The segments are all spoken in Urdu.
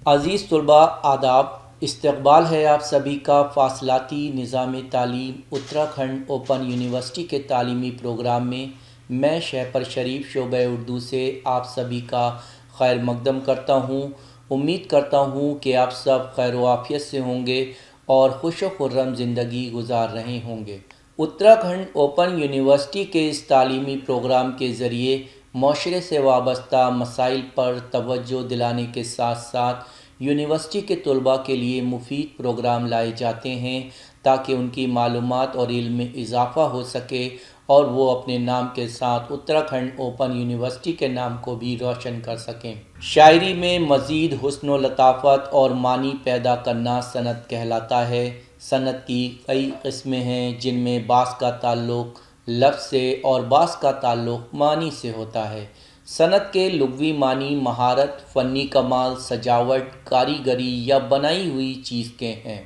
عزیز طلباء آداب، استقبال ہے آپ سبھی کا فاصلاتی نظام تعلیم اتراکھنڈ اوپن یونیورسٹی کے تعلیمی پروگرام میں۔ میں شہپر شریف شعبہ اردو سے آپ سبھی کا خیر مقدم کرتا ہوں۔ امید کرتا ہوں کہ آپ سب خیر و عافیت سے ہوں گے اور خوش و خرم زندگی گزار رہے ہوں گے۔ اتراکھنڈ اوپن یونیورسٹی کے اس تعلیمی پروگرام کے ذریعے معاشرے سے وابستہ مسائل پر توجہ دلانے کے ساتھ ساتھ یونیورسٹی کے طلباء کے لیے مفید پروگرام لائے جاتے ہیں تاکہ ان کی معلومات اور علم میں اضافہ ہو سکے اور وہ اپنے نام کے ساتھ اتراکھنڈ اوپن یونیورسٹی کے نام کو بھی روشن کر سکیں۔ شاعری میں مزید حسن و لطافت اور معنی پیدا کرنا صنعت کہلاتا ہے۔ صنعت کی کئی قسمیں ہیں جن میں بعض کا تعلق لفظ سے اور بعض کا تعلق معنی سے ہوتا ہے۔ صنعت کے لغوی معنی مہارت، فنی کمال، سجاوٹ، کاریگری یا بنائی ہوئی چیز کے ہیں۔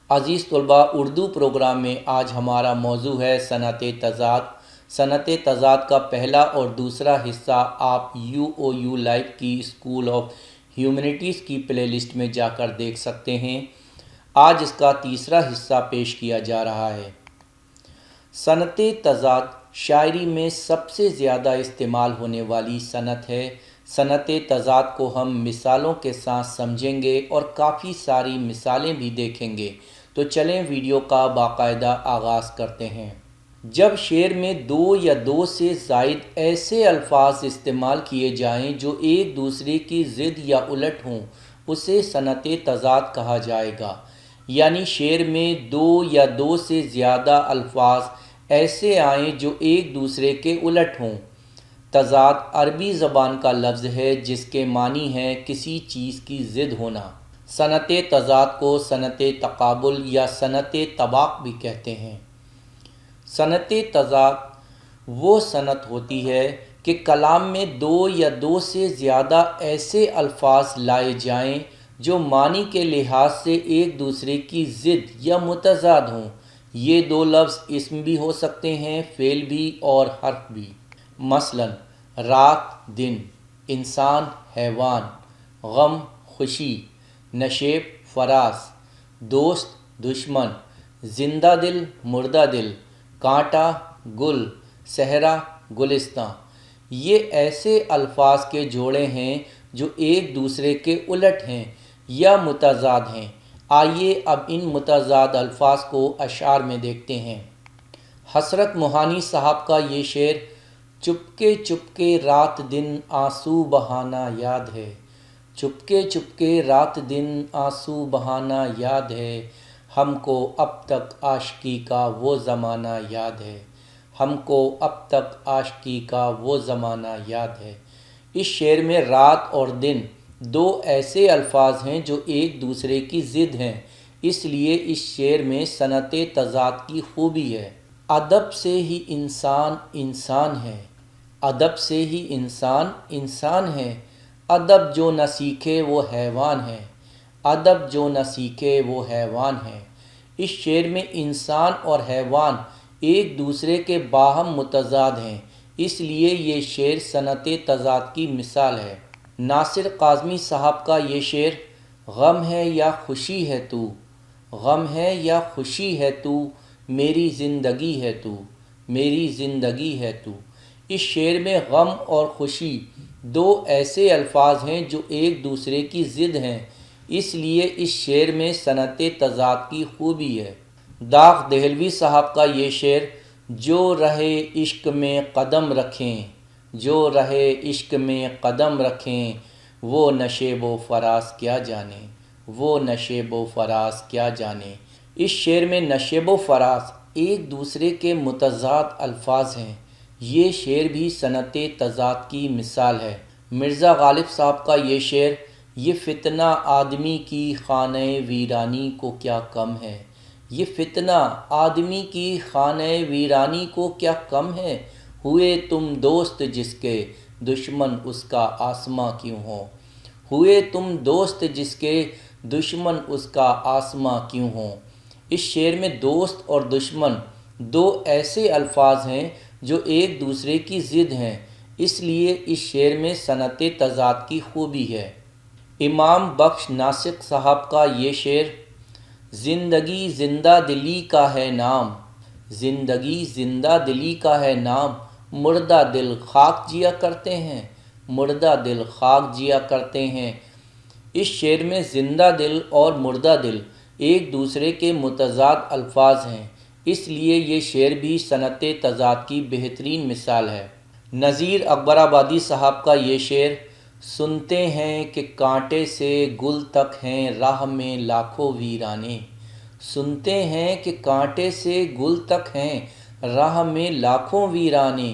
عزیز طلباء، اردو پروگرام میں آج ہمارا موضوع ہے صنعت تضاد۔ صنعت تضاد کا پہلا اور دوسرا حصہ آپ UOU لائیو کی اسکول آف ہیومینٹیز کی پلے لسٹ میں جا کر دیکھ سکتے ہیں۔ آج اس کا تیسرا حصہ پیش کیا جا رہا ہے۔ صنعت تضاد شاعری میں سب سے زیادہ استعمال ہونے والی صنعت ہے۔ صنعت تضاد کو ہم مثالوں کے ساتھ سمجھیں گے اور کافی ساری مثالیں بھی دیکھیں گے، تو چلیں ویڈیو کا باقاعدہ آغاز کرتے ہیں۔ جب شعر میں دو یا دو سے زائد ایسے الفاظ استعمال کیے جائیں جو ایک دوسرے کی ضد یا الٹ ہوں، اسے صنعت تضاد کہا جائے گا۔ یعنی شعر میں دو یا دو سے زیادہ الفاظ ایسے آئیں جو ایک دوسرے کے الٹ ہوں۔ تضاد عربی زبان کا لفظ ہے جس کے معنی ہے کسی چیز کی ضد ہونا۔ صنعت تضاد کو صنعت تقابل یا صنعت طباق بھی کہتے ہیں۔ صنعت تضاد وہ صنعت ہوتی ہے کہ کلام میں دو یا دو سے زیادہ ایسے الفاظ لائے جائیں جو معنی کے لحاظ سے ایک دوسرے کی ضد یا متضاد ہوں۔ یہ دو لفظ اسم بھی ہو سکتے ہیں، فعل بھی اور حرف بھی۔ مثلاً رات دن، انسان حیوان، غم خوشی، نشیب فراز، دوست دشمن، زندہ دل مردہ دل، کانٹا گل، صحرا گلستاں۔ یہ ایسے الفاظ کے جوڑے ہیں جو ایک دوسرے کے الٹ ہیں یا متضاد ہیں۔ آئیے اب ان متضاد الفاظ کو اشعار میں دیکھتے ہیں۔ حسرت موہانی صاحب کا یہ شعر، چپکے چپکے رات دن آنسو بہانا یاد ہے، چپکے چپکے رات دن آنسو بہانا یاد ہے، ہم کو اب تک عاشقی کا وہ زمانہ یاد ہے، ہم کو اب تک عاشقی کا وہ زمانہ یاد ہے۔ اس شعر میں رات اور دن دو ایسے الفاظ ہیں جو ایک دوسرے کی ضد ہیں، اس لیے اس شعر میں صنعت تضاد کی خوبی ہے۔ ادب سے ہی انسان انسان ہے، ادب سے ہی انسان انسان ہے، ادب جو نہ سیکھے وہ حیوان ہے، ادب جو نہ سیکھے وہ حیوان ہے۔ اس شعر میں انسان اور حیوان ایک دوسرے کے باہم متضاد ہیں، اس لیے یہ شعر صنعت تضاد کی مثال ہے۔ ناصر کاظمی صاحب کا یہ شعر، غم ہے یا خوشی ہے تو، غم ہے یا خوشی ہے تو، میری زندگی ہے تو، میری زندگی ہے تو۔ اس شعر میں غم اور خوشی دو ایسے الفاظ ہیں جو ایک دوسرے کی ضد ہیں، اس لیے اس شعر میں صنعت تضاد کی خوبی ہے۔ داغ دہلوی صاحب کا یہ شعر، جو رہے عشق میں قدم رکھیں، جو رہے عشق میں قدم رکھیں، وہ نشیب و فراز کیا جانے، وہ نشیب و فراز کیا جانے۔ اس شعر میں نشیب و فراز ایک دوسرے کے متضاد الفاظ ہیں، یہ شعر بھی صنعت تضاد کی مثال ہے۔ مرزا غالب صاحب کا یہ شعر، یہ فتنہ آدمی کی خانہ ویرانی کو کیا کم ہے، یہ فتنہ آدمی کی خانہ ویرانی کو کیا کم ہے، ہوئے تم دوست جس کے دشمن اس کا آسماں کیوں ہو، ہوئے تم دوست جس کے دشمن اس کا آسماں کیوں ہو۔ اس شعر میں دوست اور دشمن دو ایسے الفاظ ہیں جو ایک دوسرے کی ضد ہیں، اس لیے اس شعر میں صنعت تضاد کی خوبی ہے۔ امام بخش ناسک صاحب کا یہ شعر، زندگی زندہ دلی کا ہے نام، زندگی زندہ دلی کا ہے نام، مردہ دل خاک جیا کرتے ہیں، مردہ دل خاک جیا کرتے ہیں۔ اس شعر میں زندہ دل اور مردہ دل ایک دوسرے کے متضاد الفاظ ہیں، اس لیے یہ شعر بھی صنعت تضاد کی بہترین مثال ہے۔ نذیر اکبر آبادی صاحب کا یہ شعر، سنتے ہیں کہ کانٹے سے گل تک ہیں راہ میں لاکھوں ویرانے، سنتے ہیں کہ کانٹے سے گل تک ہیں راہ میں لاکھوں ویرانے،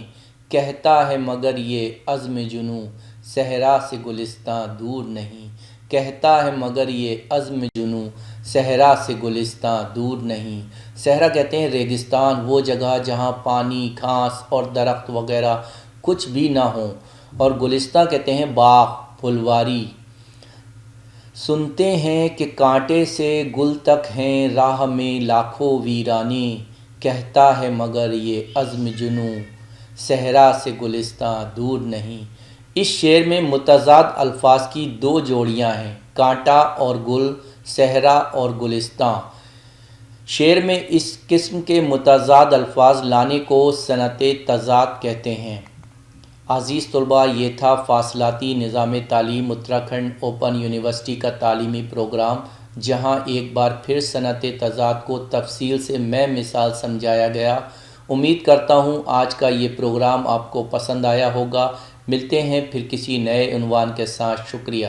کہتا ہے مگر یہ عزم جنوں صحرا سے گلستاں دور نہیں، کہتا ہے مگر یہ عزم جنوں صحرا سے گلستاں دور نہیں۔ صحرا کہتے ہیں ریگستان، وہ جگہ جہاں پانی، گھاس اور درخت وغیرہ کچھ بھی نہ ہوں، اور گلستاں کہتے ہیں باغ، پھلواری۔ سنتے ہیں کہ کانٹے سے گل تک ہیں راہ میں لاکھوں ویرانے، کہتا ہے مگر یہ عزم جنوں صحرا سے گلستاں دور نہیں۔ اس شعر میں متضاد الفاظ کی دو جوڑیاں ہیں، کانٹا اور گل، صحرا اور گلستاں۔ شعر میں اس قسم کے متضاد الفاظ لانے کو صنعت تضاد کہتے ہیں۔ عزیز طلباء، یہ تھا فاصلاتی نظام تعلیم اتراکھنڈ اوپن یونیورسٹی کا تعلیمی پروگرام، جہاں ایک بار پھر صنعت تضاد کو تفصیل سے میں مثال سمجھایا گیا۔ امید کرتا ہوں آج کا یہ پروگرام آپ کو پسند آیا ہوگا۔ ملتے ہیں پھر کسی نئے عنوان کے ساتھ۔ شکریہ۔